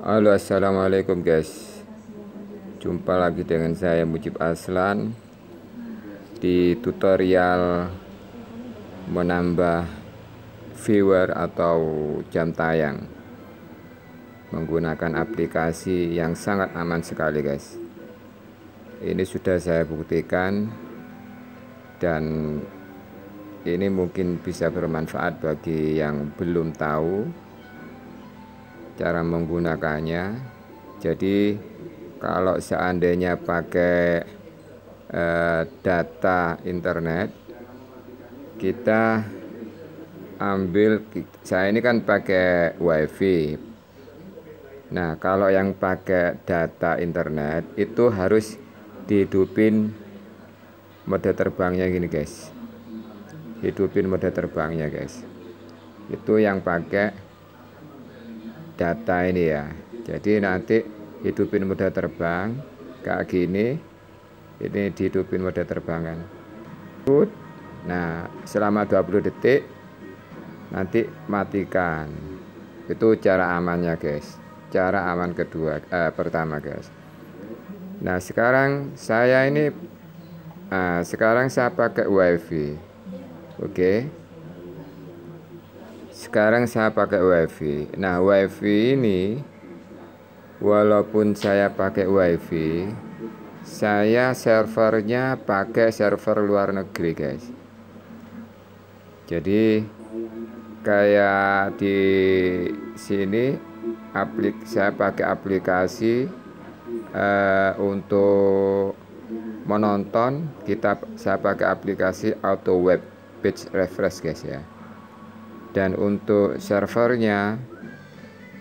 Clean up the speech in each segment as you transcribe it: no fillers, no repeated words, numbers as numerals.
Halo, assalamualaikum guys. Jumpa lagi dengan saya Mujib Aslan di tutorial menambah viewer atau jam tayang menggunakan aplikasi yang sangat aman sekali guys. Ini sudah saya buktikan dan ini mungkin bisa bermanfaat bagi yang belum tahu cara menggunakannya. Jadi kalau seandainya pakai data internet, kita ambil, saya ini kan pakai wifi. Nah, kalau yang pakai data internet itu harus dihidupin mode terbangnya gini guys. Hidupin mode terbangnya guys. Itu yang pakai data ini ya. Jadi nanti hidupin mode terbang kayak gini. Ini dihidupin mode terbangan. Nah, selama 20 detik nanti matikan. Itu cara amannya guys. Cara aman pertama guys. Nah, sekarang saya pakai wifi. Oke. Sekarang saya pakai wifi. Nah, wifi ini walaupun saya pakai wifi, saya servernya pakai server luar negeri guys. Jadi kayak di sini saya pakai aplikasi untuk menonton, saya pakai aplikasi auto web page refresh guys ya. Dan untuk servernya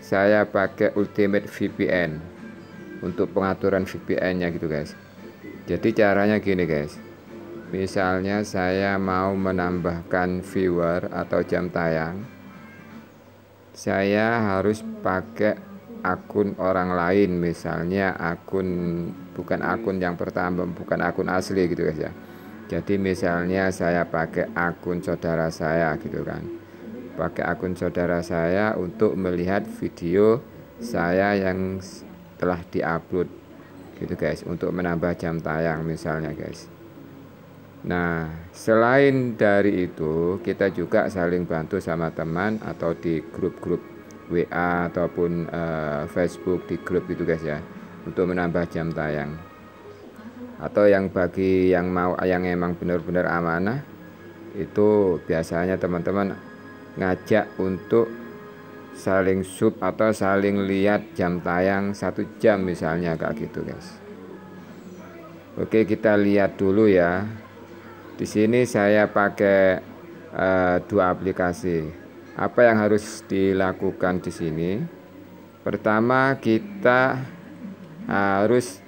saya pakai Ultimate VPN untuk pengaturan VPN-nya gitu guys. Jadi caranya gini guys. Misalnya saya mau menambahkan viewer atau jam tayang, saya harus pakai akun orang lain, misalnya bukan akun yang pertama, bukan akun asli gitu guys ya. Jadi misalnya saya pakai akun saudara saya gitu kan. Pakai akun saudara saya untuk melihat video saya yang telah diupload gitu guys, untuk menambah jam tayang misalnya guys. Nah, selain dari itu kita juga saling bantu sama teman atau di grup-grup WA ataupun Facebook, di grup itu guys ya, untuk menambah jam tayang. Atau yang bagi yang emang benar-benar amanah, itu biasanya teman-teman ngajak untuk saling sub atau saling lihat jam tayang 1 jam misalnya kayak gitu guys. Oke, kita lihat dulu ya. Di sini saya pakai 2 aplikasi. Apa yang harus dilakukan di sini? Pertama, kita harus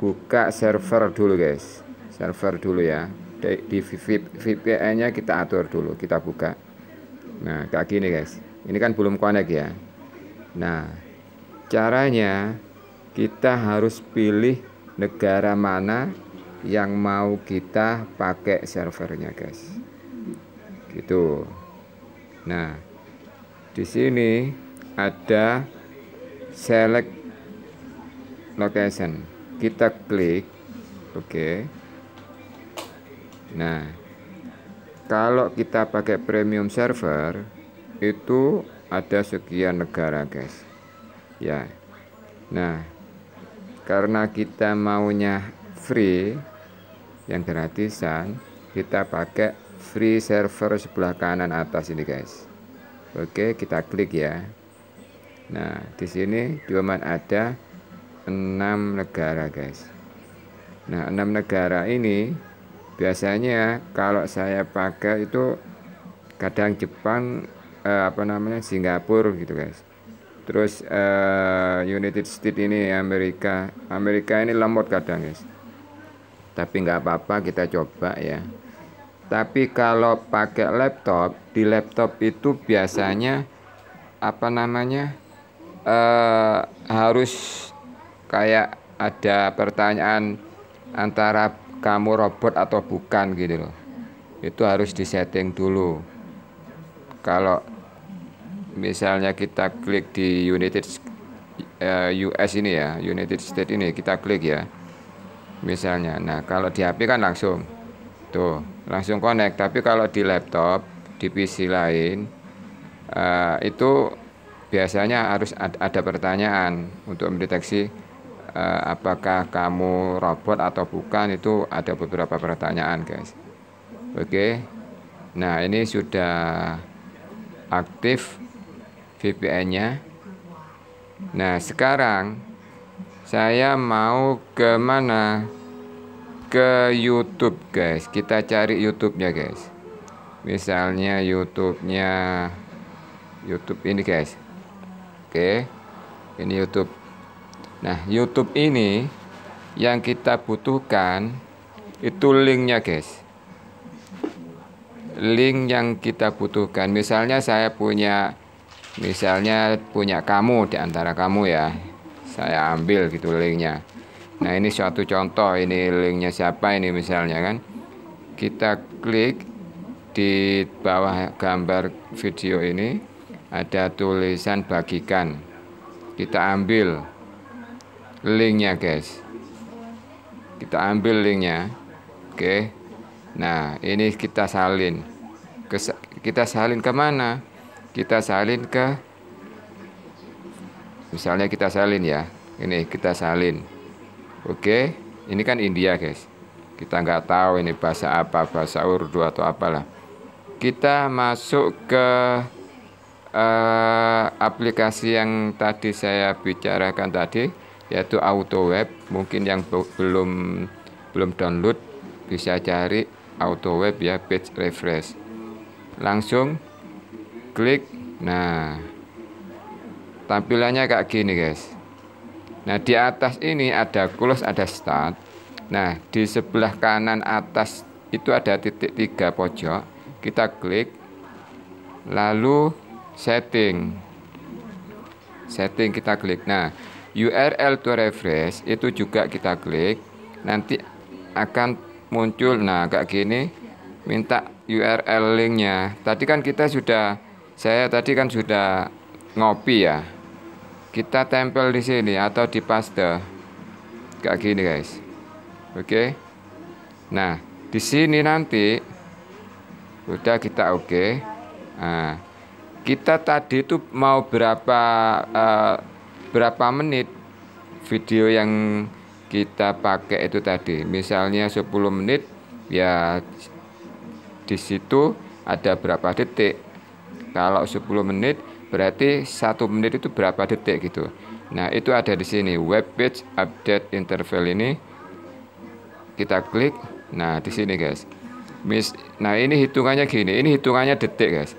buka server dulu guys. Server dulu ya. Di VPN-nya kita atur dulu, kita buka. Nah, kayak gini guys. Ini kan belum connect ya. Nah, caranya kita harus pilih negara mana yang mau kita pakai servernya guys. Gitu. Nah, di sini ada select location. Kita klik. Oke. Nah, kalau kita pakai premium server itu ada sekian negara guys. Ya. Nah, karena kita maunya free, yang gratisan, kita pakai free server sebelah kanan atas ini guys. Oke, kita klik ya. Nah, di sini cuma ada 6 negara guys. Nah, 6 negara ini biasanya kalau saya pakai itu kadang Jepang, Singapura gitu guys. Terus United States ini Amerika ini lemot kadang guys. Tapi nggak apa-apa, kita coba ya. Tapi kalau pakai laptop, di laptop itu biasanya harus kayak ada pertanyaan antara kamu robot atau bukan gitu loh. Itu harus disetting dulu. Kalau misalnya kita klik di US ini ya, United States ini kita klik ya misalnya. Nah kalau di HP kan langsung tuh langsung connect, tapi kalau di laptop, di PC lain itu biasanya harus ada pertanyaan untuk mendeteksi apakah kamu robot atau bukan. Itu ada beberapa pertanyaan guys. Oke, nah ini sudah aktif VPN-nya. Nah sekarang saya mau ke mana? Ke YouTube guys. Kita cari YouTube-nya guys. Misalnya YouTube-nya YouTube ini guys. Oke, ini YouTube. Nah YouTube ini yang kita butuhkan itu linknya guys. Link yang kita butuhkan, misalnya saya punya, misalnya punya kamu, di antara kamu ya, saya ambil gitu linknya. Nah ini suatu contoh, ini linknya siapa ini misalnya kan. Kita klik di bawah gambar video ini ada tulisan bagikan, kita ambil linknya guys, kita ambil linknya. Oke, nah ini kita salin kita salin kemana? Kita salin ke, misalnya kita salin ya, ini kita salin. Oke, ini kan India guys, kita nggak tahu ini bahasa apa, bahasa Urdu atau apalah. Kita masuk ke aplikasi yang tadi saya bicarakan tadi, yaitu AutoWeb. Mungkin yang belum download bisa cari AutoWeb ya, page refresh. Langsung klik. Nah tampilannya kayak gini guys. Nah di atas ini ada close, ada start. Nah di sebelah kanan atas itu ada titik 3 pojok, kita klik, lalu setting kita klik. Nah URL to refresh itu juga kita klik, nanti akan muncul nah kayak gini, minta URL linknya. Tadi kan saya tadi kan sudah ngopi ya, kita tempel di sini atau di paste kayak gini guys. Oke, nah di sini nanti udah kita oke. Nah kita tadi itu mau berapa menit video yang kita pakai itu tadi, misalnya 10 menit ya, di situ ada berapa detik. Kalau 10 menit berarti 1 menit itu berapa detik gitu. Nah itu ada di sini, web page update interval ini kita klik. Nah di sini guys, nah ini hitungannya gini, ini hitungannya detik guys.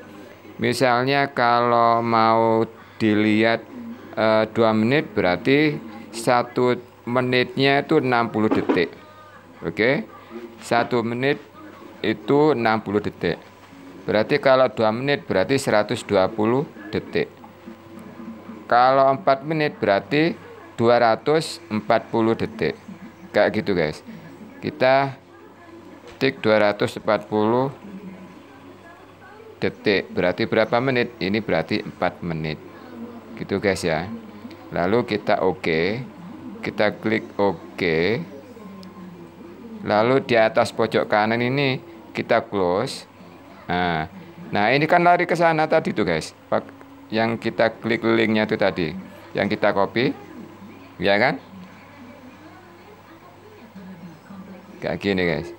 Misalnya kalau mau dilihat 2 menit berarti 1 menitnya itu 60 detik. Oke, 1 menit itu 60 detik. Berarti kalau 2 menit berarti 120 detik. Kalau 4 menit berarti 240 detik. Kayak gitu guys. Kita tik 240 detik berarti berapa menit? Ini berarti 4 menit gitu guys ya. Lalu kita oke, kita klik oke, lalu di atas pojok kanan ini kita close. Nah ini kan lari ke sana tadi tuh guys, yang kita klik linknya itu tadi, yang kita copy ya kan, kayak gini guys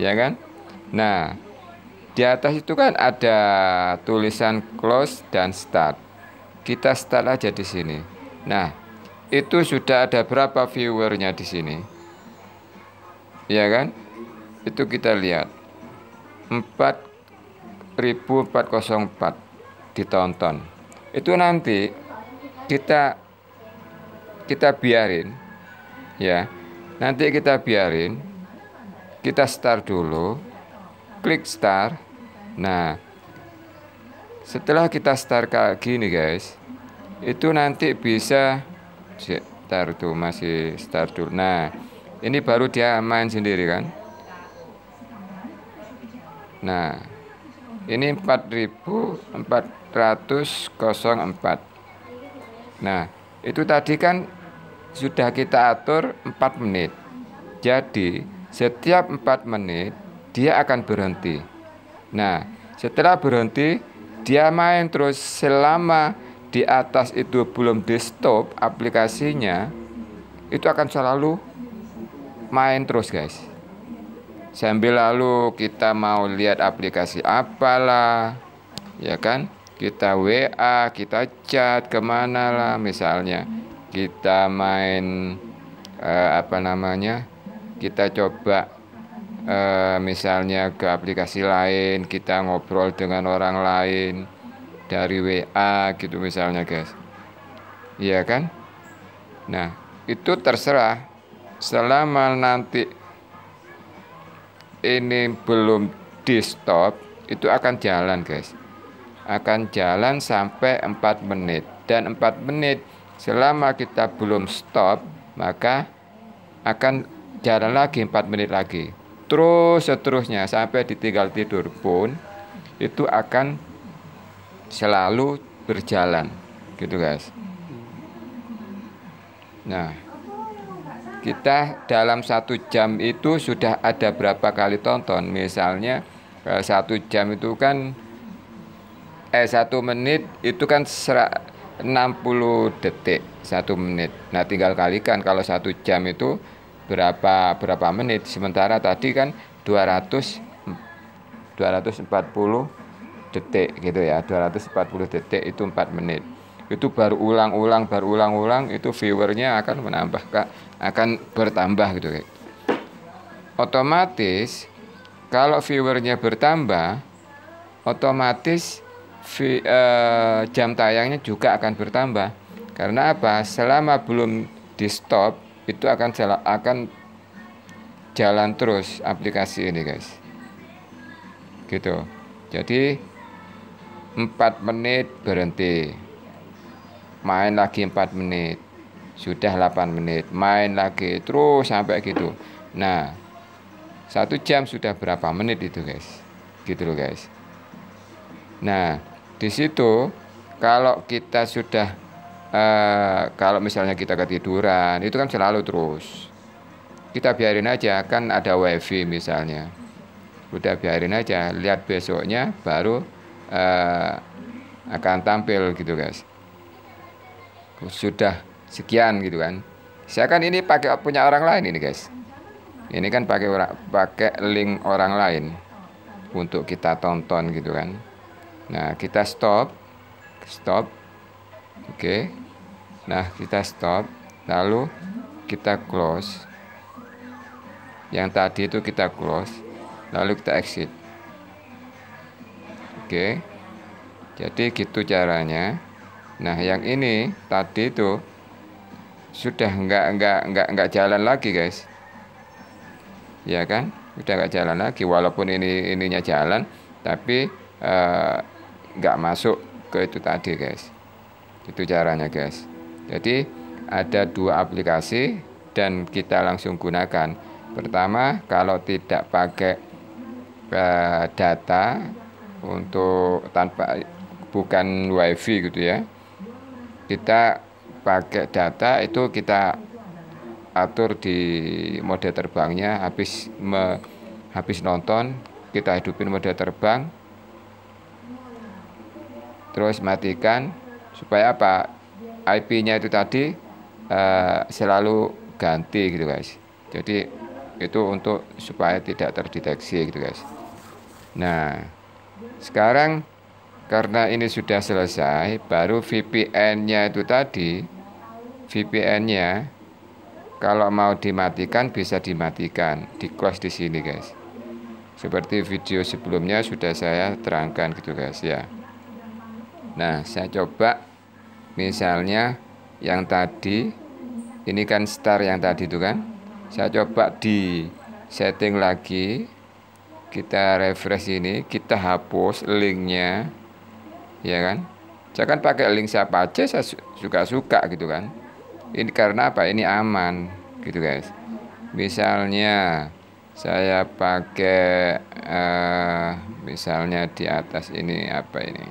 ya kan. Nah di atas itu kan ada tulisan close dan start. Kita start aja di sini. Nah, itu sudah ada berapa viewernya di sini? Ya kan? Itu kita lihat. 4.404 ditonton. Itu nanti kita biarin ya. Nanti kita biarin. Kita start dulu. Klik start. Nah, setelah kita start kayak gini guys, itu nanti bisa start tuh, masih start dulu. Nah ini baru dia main sendiri kan. Nah ini 4.404 404. Nah, itu tadi kan sudah kita atur 4 menit. Jadi, setiap 4 menit dia akan berhenti. Nah, setelah berhenti, dia main terus selama di atas itu belum di stop aplikasinya, itu akan selalu main terus, guys. Sambil lalu kita mau lihat aplikasi apalah, ya kan? Kita WA, kita chat kemana lah, misalnya kita main apa namanya? Kita coba misalnya ke aplikasi lain, kita ngobrol dengan orang lain dari WA gitu misalnya, guys. Iya kan? Nah, itu terserah. Selama nanti ini belum di stop, itu akan jalan, guys. Akan jalan sampai 4 menit. Dan 4 menit selama kita belum stop, maka akan jalan lagi 4 menit lagi. Terus seterusnya sampai ditinggal tidur pun itu akan selalu berjalan, gitu, guys. Nah, kita dalam 1 jam itu sudah ada berapa kali tonton. Misalnya 1 jam itu kan 1 menit itu kan 60 detik 1 menit. Nah, tinggal kalikan kalau 1 jam itu berapa menit. Sementara tadi kan 240 detik gitu ya. 240 detik itu 4 menit. Itu baru ulang-ulang, itu viewernya akan akan bertambah gitu. Otomatis kalau viewernya bertambah, otomatis jam tayangnya juga akan bertambah. Karena apa? Selama belum di stop itu akan jalan terus aplikasi ini, guys. Gitu. Jadi 4 menit berhenti. Main lagi 4 menit, sudah 8 menit, main lagi terus sampai gitu. Nah, 1 jam sudah berapa menit itu, guys, gitu loh, guys. Nah, di situ kalau kita sudah kalau misalnya kita ketiduran, itu kan selalu terus kita biarin aja, kan ada wifi misalnya, udah biarin aja, lihat besoknya baru akan tampil gitu, guys. Sudah sekian gitu kan. Saya kan ini pakai punya orang lain ini, guys. Ini kan pakai link orang lain untuk kita tonton gitu kan. Nah, kita stop. Oke. Nah, kita stop, lalu kita close. Yang tadi itu kita close, lalu kita exit. Oke. Jadi gitu caranya. Nah, yang ini tadi itu sudah nggak jalan lagi, guys. Ya kan? Udah nggak jalan lagi, walaupun ininya jalan, tapi nggak masuk ke itu tadi, guys. Itu caranya, guys. Jadi ada 2 aplikasi dan kita langsung gunakan. Pertama, kalau tidak pakai data bukan wifi gitu ya, kita pakai data itu kita atur di mode terbangnya. Habis nonton kita hidupin mode terbang, terus matikan, supaya apa, IP-nya itu tadi selalu ganti gitu, guys. Jadi itu untuk supaya tidak terdeteksi gitu, guys. Nah, sekarang karena ini sudah selesai, baru VPN-nya itu tadi, VPN-nya kalau mau dimatikan bisa dimatikan, di close di sini, guys. Seperti video sebelumnya sudah saya terangkan gitu, guys ya. Nah, saya coba misalnya yang tadi, ini kan start yang tadi itu kan. Saya coba di setting lagi, kita refresh ini, kita hapus linknya. Ya kan, saya kan pakai link siapa aja saya suka gitu kan. Ini karena apa? Ini aman gitu, guys. Misalnya saya pakai misalnya di atas ini apa ini,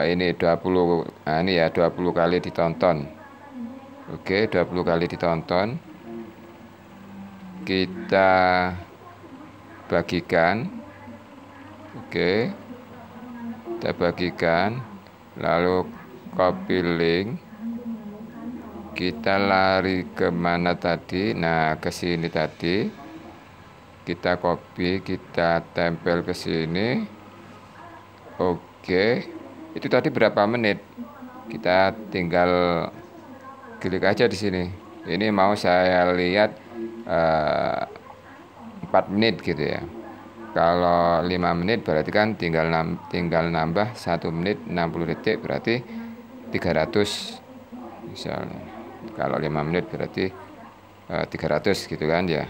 ini 20, nah ini ya 20 kali ditonton. Oke, 20 kali ditonton. Kita bagikan. Oke, kita bagikan, lalu copy link. Kita lari ke mana tadi? Nah, ke sini tadi. Kita copy, kita tempel ke sini. Oke, itu tadi berapa menit? Kita tinggal klik aja di sini. Ini mau saya lihat 4 menit gitu ya. Kalau 5 menit berarti kan tinggal nambah 1 menit 60 detik, berarti 300 misalnya. Kalau 5 menit berarti 300 gitu kan ya.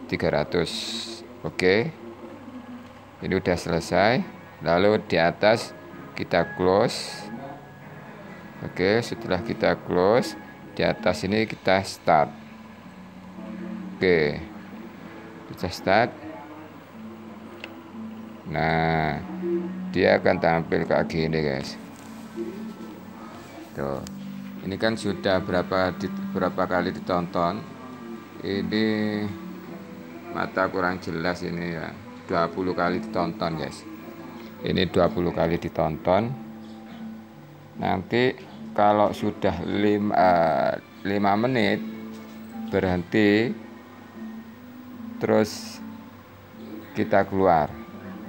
300. Oke. Ini udah selesai. Lalu di atas kita close. Oke, setelah kita close, di atas ini kita start. Oke. Kita start. Nah, dia akan tampil kayak gini, guys. Tuh. Ini kan sudah berapa kali ditonton. Ini mata kurang jelas ini ya. 20 kali ditonton, guys. Ini 20 kali ditonton. Nanti kalau sudah 5 menit berhenti, terus kita keluar.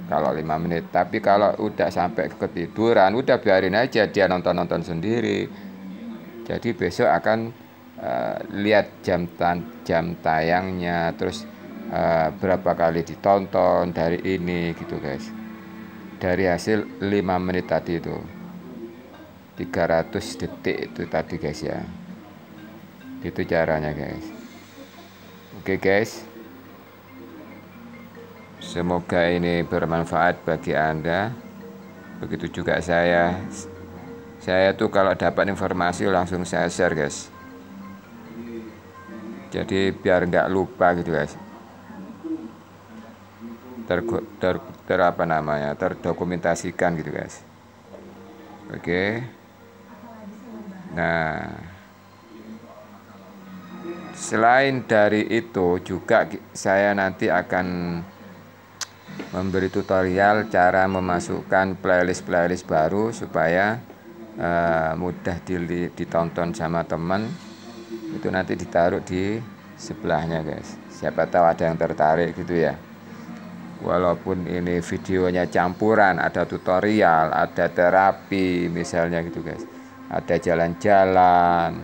Kalau 5 menit, tapi kalau udah sampai ketiduran, udah biarin aja dia nonton sendiri. Jadi besok akan lihat jam tayangnya, terus berapa kali ditonton dari ini gitu, guys. Dari hasil 5 menit tadi itu 300 detik itu tadi, guys ya. Itu caranya, guys. Oke, guys. Semoga ini bermanfaat bagi Anda. Begitu juga saya tuh kalau dapat informasi langsung saya share, guys. Jadi biar nggak lupa gitu, guys. Terdokumentasikan gitu, guys. Oke. Nah, selain dari itu juga saya nanti akan memberi tutorial cara memasukkan playlist baru supaya mudah ditonton sama teman. Itu nanti ditaruh di sebelahnya, guys. Siapa tahu ada yang tertarik gitu ya. Walaupun ini videonya campuran, ada tutorial, ada terapi misalnya gitu, guys. Ada jalan-jalan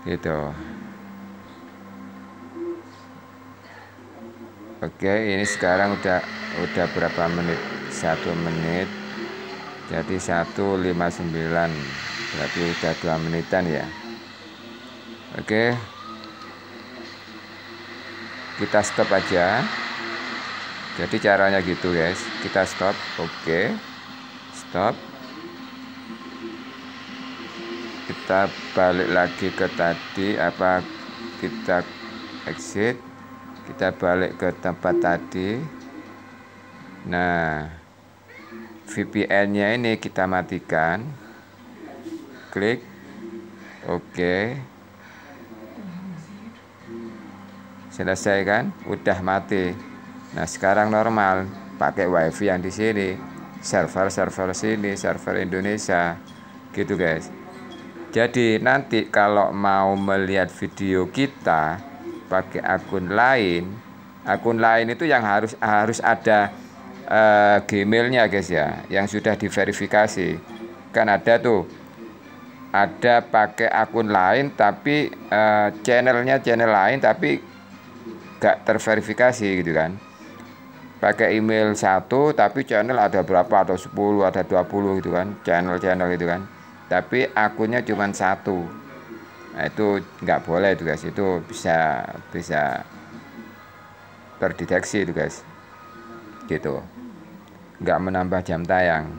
gitu. Oke, ini sekarang udah berapa menit? 1 menit. Jadi 1:59. Berarti udah 2 menitan ya. Oke. Kita stop aja. Jadi caranya gitu, guys. Kita stop. Oke. Stop. Kita balik lagi ke tadi, kita exit. Kita balik ke tempat tadi. Nah, VPN-nya ini kita matikan. Klik. Oke. Selesai kan? Udah mati. Nah, sekarang normal. Pakai WiFi yang di sini. Server sini, server Indonesia. Gitu, guys. Jadi nanti kalau mau melihat video kita pakai akun lain itu yang harus ada Gmailnya, guys ya, yang sudah diverifikasi. Kan ada tuh, ada pakai akun lain tapi channelnya channel lain tapi gak terverifikasi gitu kan. Pakai email satu tapi channel ada berapa, atau 10, ada 20 gitu kan, channel gitu kan, tapi akunnya cuma 1. Nah, itu nggak boleh itu, guys. Itu bisa terdeteksi itu, guys. Gitu. Nggak menambah jam tayang.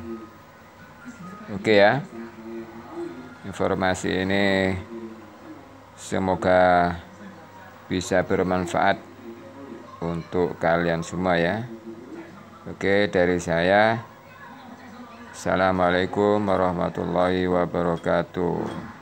Oke ya. Informasi ini semoga bisa bermanfaat untuk kalian semua ya. Oke, dari saya Assalamualaikum warahmatullahi wabarakatuh.